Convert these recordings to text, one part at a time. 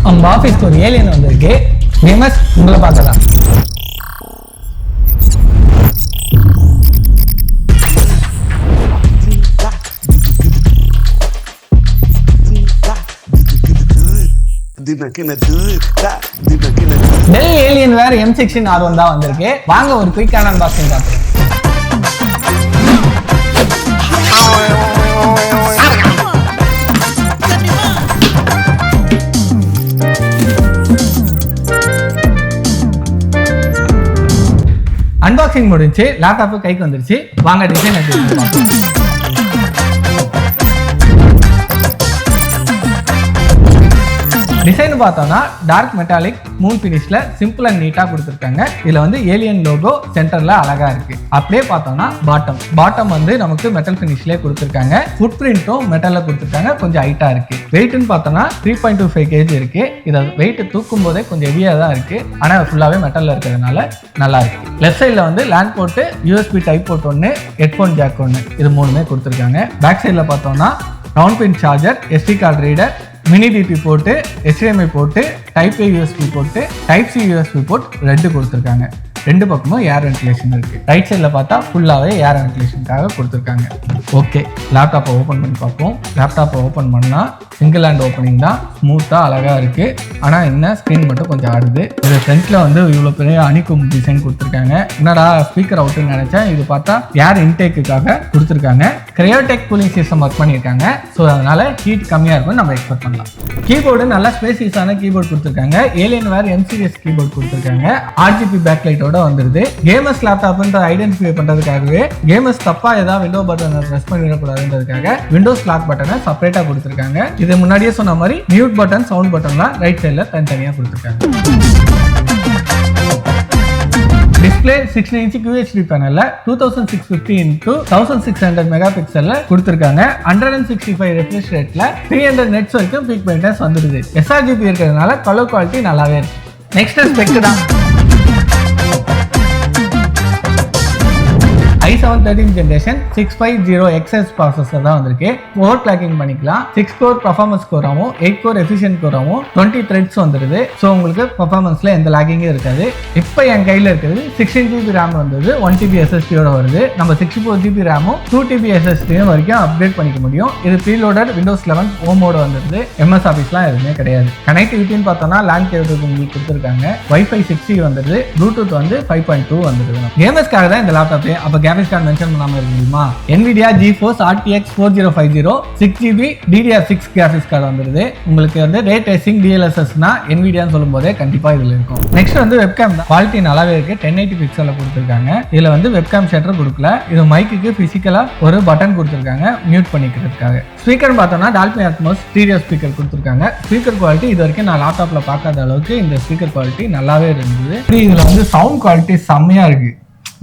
நம்ம ஆஃபீஸ்க்கு ஒரு ஏலியன் வந்திருக்கு. ஃபேமஸ் உங்களை பார்க்கலாம். Dell Alienware M16 R1 தான் வந்திருக்கு. வாங்க ஒரு குயிக்கான அன்பாக்சிங் பார்க்கலாம். அன்பாக்சிங் முடிஞ்சு லேப்டாப் கைக்கு வந்துருச்சு. வாங்க டிசைன் எப்படி பார்க்கலாம். டிசைன் பார்த்தோம்னா டார்க் மெட்டாலிக் மூன் ஃபினிஷ்ல சிம்பிள் அண்ட் நீட்டா கொடுத்துருக்காங்க. இதுல வந்து ஏலியன் லோகோ சென்டர்ல அழகா இருக்கு. அப்படியே பார்த்தோம்னா பாட்டம் வந்து நமக்கு மெட்டல் ஃபினிஷ்லேயே கொடுத்துருக்காங்க. ஃபுட் பிரிண்ட்டும் மெட்டல்ல கொடுத்துருக்காங்க. கொஞ்சம் ஹைட்டா இருக்கு. வெயிட்னு பார்த்தோம்னா 3.25 kg இருக்கு. இதை வெயிட் தூக்கும் போதே கொஞ்சம் ஹெவியா தான் இருக்கு. ஆனா ஃபுல்லாவே மெட்டல்ல இருக்கிறதுனால நல்லா இருக்கு. லெஃப்ட் சைட்ல வந்து LAN port, USB type port ஒன்று, ஹெட்ஃபோன் ஜாக் ஒன்று, இது மூணுமே கொடுத்துருக்காங்க. பேக் சைட்ல பார்த்தோம்னா round pin charger, SD card reader, mini DP port, HDMI port, type A USB port, type C USB port ரெண்டு கொடுத்துருக்காங்க. ரெண்டு பக்கமும் ஏர் வென்டிலேஷன் இருக்கு. ரைட் சைடில் பார்த்தா ஃபுல்லாகவே ஏர் வென்டிலேஷனுக்காக கொடுத்துருக்காங்க. ஓகே, லேப்டாப்பை ஓப்பன் பண்ணி பார்ப்போம். லேப்டாப்பை ஓப்பன் பண்ணால் சிங்கிள் ஹேண்ட் ஓப்பனிங் தான், ஸ்மூத்தாக அழகாக இருக்கு. ஆனால் என்ன ஸ்க்ரீன் மட்டும் கொஞ்சம் ஆடுது. இது ஃப்ரண்ட்ல வந்து இவ்வளோ பெரிய அனிக்கும் டிசைன் கொடுத்துருக்காங்க. என்னடா ஸ்பீக்கர் அவுட்டுன்னு நினைச்சேன். இது பார்த்தா ஏர் இன்டேக்குக்காக கொடுத்துருக்காங்க. கிரையோடெக் கூலிங் சிஸ்டம் ஒர்க் பண்ணியிருக்காங்க. ஸோ அதனால ஹீட் கம்மியாக இருக்கும்னு நம்ம எக்ஸ்பெக்ட் பண்ணலாம். கீபோர்டு நல்லா ஸ்பேசியஸான கீபோர்டு கொடுத்துருக்காங்க. Alienware M series கீபோர்டு கொடுத்துருக்காங்க. RGB பேக்லைட்டோட வந்துருது. கேமர்ஸ் லேப்டாப்ன்ற ஐடென்டிஃபை பண்றதுக்காகவே கேமர்ஸ் தப்பா ஏதாவது விண்டோ பட்டனை பிரஸ் பண்ணிடக்கூடாதுன்றதுக்காக விண்டோஸ் லாக் பட்டனை செப்பரேட்டா கொடுத்துருக்காங்க. இது முன்னாடியே சொன்ன மாதிரி மியூட் பட்டன், சவுண்ட் பட்டன்லாம் ரைட் சைட்ல தனித்தனியா கொடுத்துருக்காங்க. டிஸ்பிளே 16 inch QHD பேனல்ல 2650 x 1600 மெகாபிக்சல்ல கொடுத்திருக்காங்க. 165 ரெஃப்ரெஷ் ரேட்ல 300 நெட்ஸ் வரைக்கும் பீக் பிரைட்னஸ் வந்துடுது. sRGB இருக்கிறதுனால கலர் குவாலிட்டி நல்லாவே இருக்கு. நெக்ஸ்ட் ஸ்பெக் தான் i7 ஜெனரேஷன் 650XS ப்ராசஸர் தான் வந்திருக்கு. ஓவர் கிளாக்கிங் பண்ணிக்கலாம். 6 கோர் பர்ஃபார்மன்ஸ் கோராவும் 8 கோர் எஃபிஷியன்ட் கோராவும் 20 த்ரெட்ஸ் வந்துருது. ஸோ உங்களுக்கு பர்ஃபார்மன்ஸ்ல எந்த லாகிங்கும் இருக்காது. இப்போ என் கையில் இருக்கிறது 16 GB RAM வந்தது, 1 TB SSD-யோட வருது. நம்ம 64 GB RAM-உம் 2 TB SSD-யும் வரைக்கும் அப்டேட் பண்ணிக்க முடியும். இது ப்ரீலோடட் Windows 11 ஹோமோட வந்துருது. MS ஆஃபீஸ்லாம் எதுவுமே கிடையாது. கனெக்டிவிட்டின்னு பார்த்தோம்னா லேண்ட் கேபிள் உங்களுக்கு கொடுத்துருக்காங்க. Wi-Fi 6E வந்துருது. ப்ளூடூத் வந்து 5.2 வந்துருது. கேமர்ஸ்க்காக தான் இந்த லேப்டாப். அப்போ கிராஃபிக்ஸ் கார்டு மென்ஷன் பண்ணாம இருக்க முடியுமா? NVIDIA GeForce RTX 4050 6GB DDR5 graphics card வந்துருது. உங்களுக்கு வந்து ரே ட்ரேசிங் DLSS-னா NVIDIA-ன்னு சொல்லும்போதே கண்டிப்பா இதுல இருக்கும். நெக்ஸ்ட் வந்து வெப்கேம் தான். குவாலிட்டி நல்லாவே இருக்கு. 1080 பிக்சல்ல கொடுத்துருக்காங்க. இதுல வந்து வெப்கேம் ஷட்டர் கொடுக்கல. இது மைக்குக்கு பிசிக்கலா ஒரு பட்டன் கொடுத்துருக்காங்க மியூட் பண்ணிக்கிறதுக்காக. ஸ்பீக்கர் பார்த்தோம்னா டால்பி அட்மாஸ் ஸ்டீரியோ ஸ்பீக்கர் கொடுத்துருக்காங்க. ஸ்பீக்கர் குவாலிட்டி இது வரைக்கும் நான் லேப்டாப்ல பார்க்காத அளவுக்கு இந்த ஸ்பீக்கர் குவாலிட்டி நல்லாவே இருந்தது. இதுல வந்து சவுண்ட் குவாலிட்டி செம்மையா இருக்கு.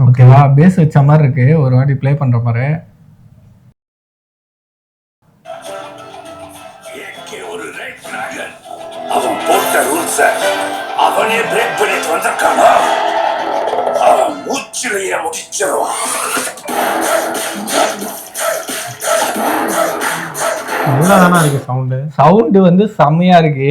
ஓகேவா, பேஸ் வச்ச மாதிரி இருக்கு. ஒரு வாட்டி ப்ளே பண்ற மாதிரி. ஒரு ரைட் டிராகன் அவன் போட்ட ரூல்ஸ அவனே பிரேக் பண்ணிட்டு வந்திருக்கானா? அவன் மூச்சிலேயே முடிச்சிருவான். நல்லாதானா இருக்கு சவுண்டு வந்து செம்மையா இருக்கு.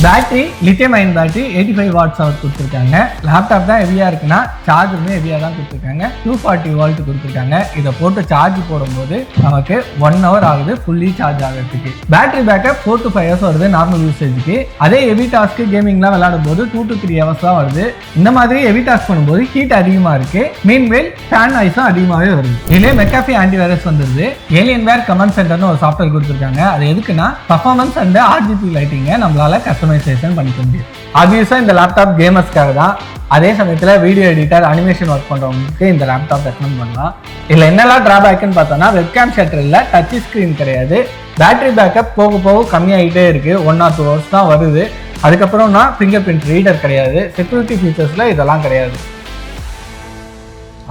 Battery lithium ion battery 85 watts hour கொடுத்துருக்காங்க. லேப்டாப் தான் ஹெவியா இருக்குன்னா சார்ஜருமே ஹெவியா தான் கொடுத்துருக்காங்க. 240 வால்ட் கொடுத்துருக்காங்க. இதை போட்டு சார்ஜ் போடும்போது நமக்கு 1 hour ஆகுது ஃபுல்லி சார்ஜ் ஆகிறதுக்கு. பேட்டரி பேக்கப் 4 to 5 hours வருது நார்மல் யூசேஜுக்கு. அதே ஹெவி டாஸ்க் கேமிங்லாம் விளையாடும் போது 2 to 3 hours தான் வருது. இந்த மாதிரி ஹெவி டாஸ்க் பண்ணும்போது ஹீட் அதிகமா இருக்கு. மீன்வேல் ஃபேன் நாய்ஸும் அதிகமாகவே வருது. இதுலேயே மெக்காஃபி ஆன்டிவைரஸ் வந்துருது. Alienware கமாண்ட் சென்டர்னு ஒரு சாஃப்ட்வேர் கொடுத்துருக்காங்க. அது எதுக்குன்னா பர்ஃபார்மன்ஸ் அண்ட் RGB லைட்டிங்கை நம்மளால கஸ்டமைசேஷன் பண்ணிக்க முடியும். ஆப்வியஸா இந்த லேப்டாப் கேமர்ஸ்க்காக தான். அதே சமயத்துல வீடியோ எடிட்டர், அனிமேஷன் ஒர்க் பண்றவங்களுக்கு இந்த லேப்டாப் ரெக்கமெண்ட் பண்ணலாம். இதுல என்னெல்லாம் டிராபேக்னு பார்த்தோம்னா வெப்கேம் ஷட்டர் இல்ல, டச் ஸ்கிரீன் கிடையாது. பேட்டரி பேக்கப் போக போக கம்மியாகிட்டே இருக்கு. 1 or 2 hours தான் வருது. அதுக்கப்புறம்னா ஃபிங்கர் பிரிண்ட் ரீடர் கிடையாது. செக்யூரிட்டி ஃபீச்சர்ஸ்ல இதெல்லாம் கிடையாது.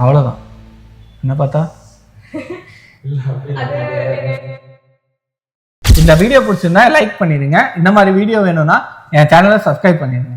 அவ்வளவுதான். என்ன பார்த்தா இந்த வீடியோ பிடிச்சிருந்தா லைக் பண்ணிடுங்க. இந்த மாதிரி வீடியோ வேணும்னா என் சேனலை சப்ஸ்கிரைப் பண்ணிடுங்க.